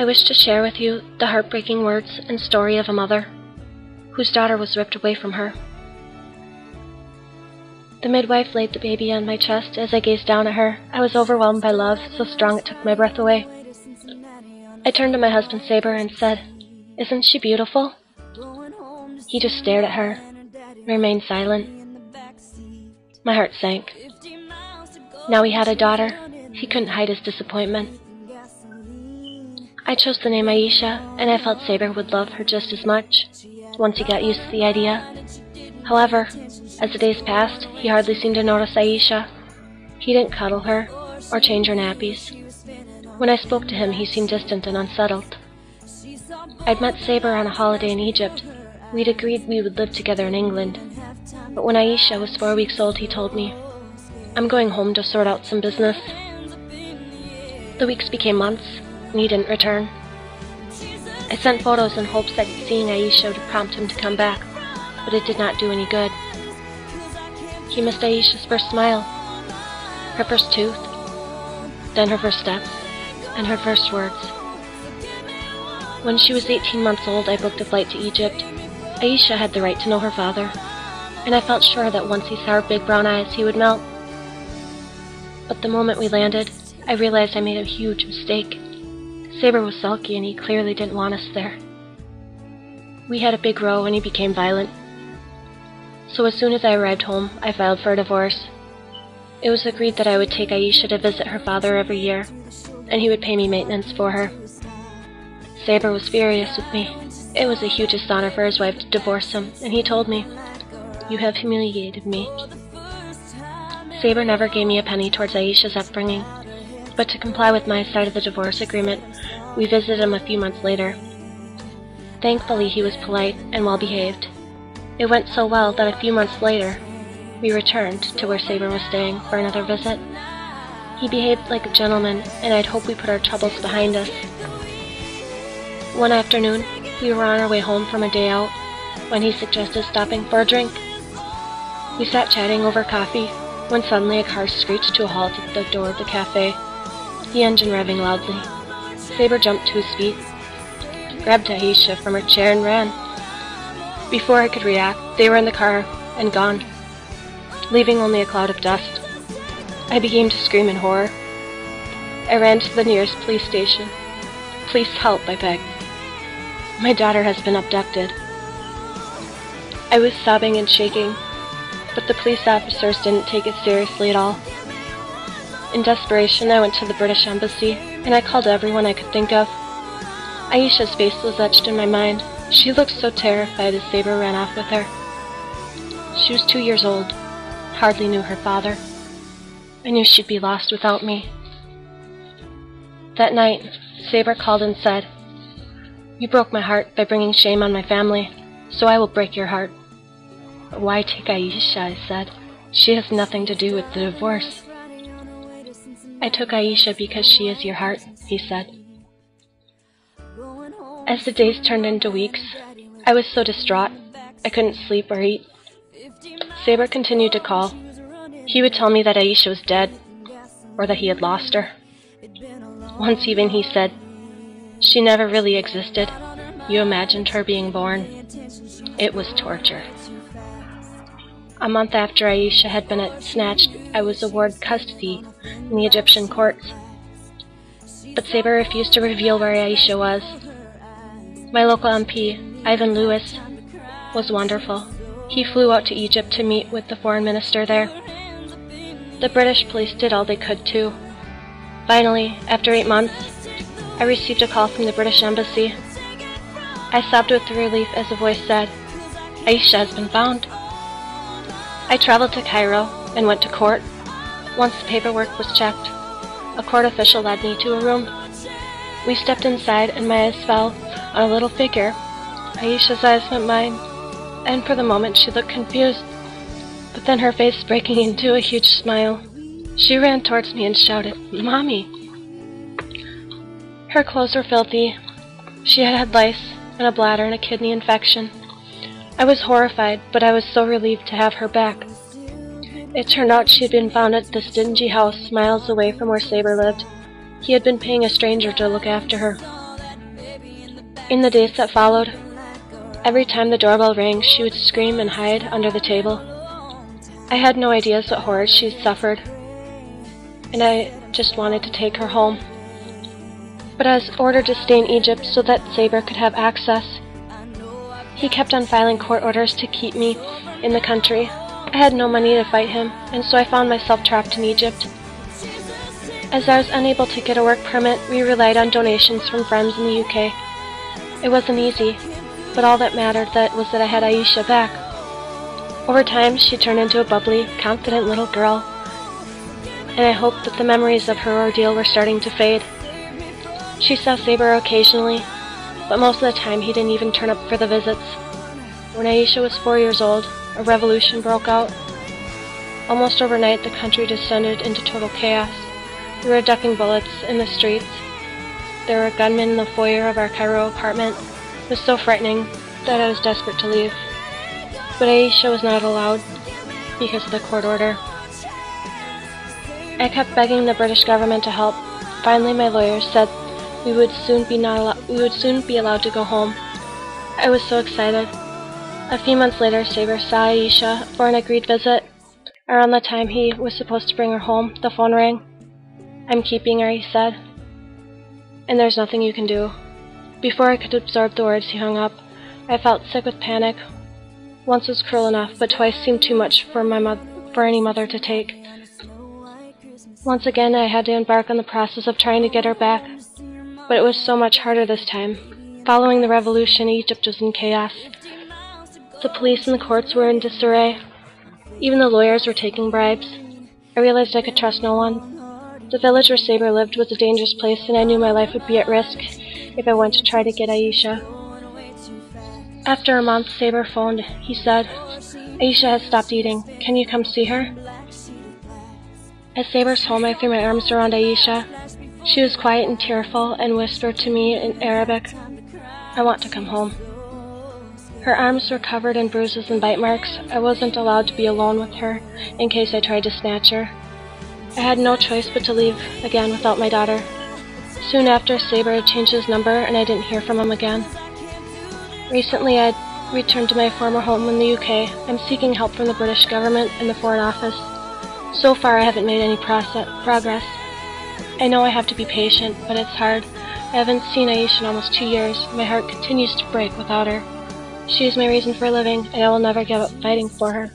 I wish to share with you the heartbreaking words and story of a mother whose daughter was ripped away from her. The midwife laid the baby on my chest. As I gazed down at her, I was overwhelmed by love so strong it took my breath away. I turned to my husband Saber and said, "Isn't she beautiful?" He just stared at her, remained silent. My heart sank. Now he had a daughter. He couldn't hide his disappointment. I chose the name Aisha, and I felt Saber would love her just as much once he got used to the idea. However, as the days passed, he hardly seemed to notice Aisha. He didn't cuddle her or change her nappies. When I spoke to him, he seemed distant and unsettled. I'd met Saber on a holiday in Egypt. We'd agreed we would live together in England. But when Aisha was 4 weeks old, he told me, "I'm going home to sort out some business." The weeks became months, and he didn't return. I sent photos in hopes that seeing Aisha would prompt him to come back, but it did not do any good. He missed Aisha's first smile, her first tooth, then her first steps, and her first words. When she was 18 months old, I booked a flight to Egypt. Aisha had the right to know her father, and I felt sure that once he saw her big brown eyes, he would melt. But the moment we landed, I realized I made a huge mistake. Saber was sulky, and he clearly didn't want us there. We had a big row, and he became violent. So as soon as I arrived home, I filed for a divorce. It was agreed that I would take Aisha to visit her father every year, and he would pay me maintenance for her. Saber was furious with me. It was the hugest honor for his wife to divorce him, and he told me, "You have humiliated me." Saber never gave me a penny towards Aisha's upbringing, but to comply with my side of the divorce agreement, we visited him a few months later. Thankfully, he was polite and well-behaved. It went so well that a few months later, we returned to where Saber was staying for another visit. He behaved like a gentleman, and I'd hoped we put our troubles behind us. One afternoon, we were on our way home from a day out when he suggested stopping for a drink. We sat chatting over coffee when suddenly a car screeched to a halt at the door of the cafe, the engine revving loudly. Saber jumped to his feet, grabbed Aisha from her chair and ran. Before I could react, they were in the car and gone, leaving only a cloud of dust. I began to scream in horror. I ran to the nearest police station. "Please help," I begged. "My daughter has been abducted." I was sobbing and shaking, but the police officers didn't take it seriously at all. In desperation, I went to the British Embassy, and I called everyone I could think of. Aisha's face was etched in my mind. She looked so terrified as Saber ran off with her. She was 2 years old, hardly knew her father. I knew she'd be lost without me. That night, Saber called and said, "You broke my heart by bringing shame on my family, so I will break your heart." "Why take Aisha?" I said. "She has nothing to do with the divorce." "I took Aisha because she is your heart," he said. As the days turned into weeks, I was so distraught, I couldn't sleep or eat. Saber continued to call. He would tell me that Aisha was dead, or that he had lost her. Once even he said, "She never really existed. You imagined her being born." It was torture. A month after Aisha had been snatched, I was awarded custody in the Egyptian courts. But Saber refused to reveal where Aisha was. My local MP, Ivan Lewis, was wonderful. He flew out to Egypt to meet with the foreign minister there. The British police did all they could too. Finally, after 8 months, I received a call from the British Embassy. I sobbed with relief as a voice said, "Aisha has been found." I traveled to Cairo and went to court. Once the paperwork was checked, a court official led me to a room. We stepped inside and my eyes fell on a little figure. Aisha's eyes met mine, and for the moment she looked confused, but then her face breaking into a huge smile. She ran towards me and shouted, "Mommy!" Her clothes were filthy. She had lice and a bladder and a kidney infection. I was horrified, but I was so relieved to have her back. It turned out she had been found at this dingy house miles away from where Saber lived. He had been paying a stranger to look after her. In the days that followed, every time the doorbell rang, she would scream and hide under the table. I had no idea what horrors she suffered, and I just wanted to take her home. But I was ordered to stay in Egypt so that Saber could have access. He kept on filing court orders to keep me in the country. I had no money to fight him, and so I found myself trapped in Egypt. As I was unable to get a work permit, we relied on donations from friends in the UK. It wasn't easy, but all that mattered was that I had Aisha back. Over time, she turned into a bubbly, confident little girl, and I hoped that the memories of her ordeal were starting to fade. She saw Saber occasionally, but most of the time he didn't even turn up for the visits. When Aisha was 4 years old, a revolution broke out. Almost overnight, the country descended into total chaos. We were ducking bullets in the streets. There were gunmen in the foyer of our Cairo apartment. It was so frightening that I was desperate to leave. But Aisha was not allowed because of the court order. I kept begging the British government to help. Finally, my lawyers said we would soon be allowed to go home. I was so excited. A few months later, Saber saw Aisha for an agreed visit. Around the time he was supposed to bring her home, the phone rang. "I'm keeping her," he said, "and there's nothing you can do." Before I could absorb the words, he hung up. I felt sick with panic. Once was cruel enough, but twice seemed too much for any mother to take. Once again, I had to embark on the process of trying to get her back, but it was so much harder this time. Following the revolution, Egypt was in chaos. The police and the courts were in disarray. Even the lawyers were taking bribes. I realized I could trust no one. The village where Saber lived was a dangerous place, and I knew my life would be at risk if I went to try to get Aisha. After a month, Saber phoned. He said, "Aisha has stopped eating. Can you come see her?" At Saber's home, I threw my arms around Aisha. She was quiet and tearful and whispered to me in Arabic, "I want to come home." Her arms were covered in bruises and bite marks. I wasn't allowed to be alone with her in case I tried to snatch her. I had no choice but to leave again without my daughter. Soon after, Saber had changed his number and I didn't hear from him again. Recently, I had returned to my former home in the UK. I'm seeking help from the British government and the Foreign Office. So far, I haven't made any progress. I know I have to be patient, but it's hard. I haven't seen Aisha in almost 2 years. My heart continues to break without her. She is my reason for living, and I will never give up fighting for her.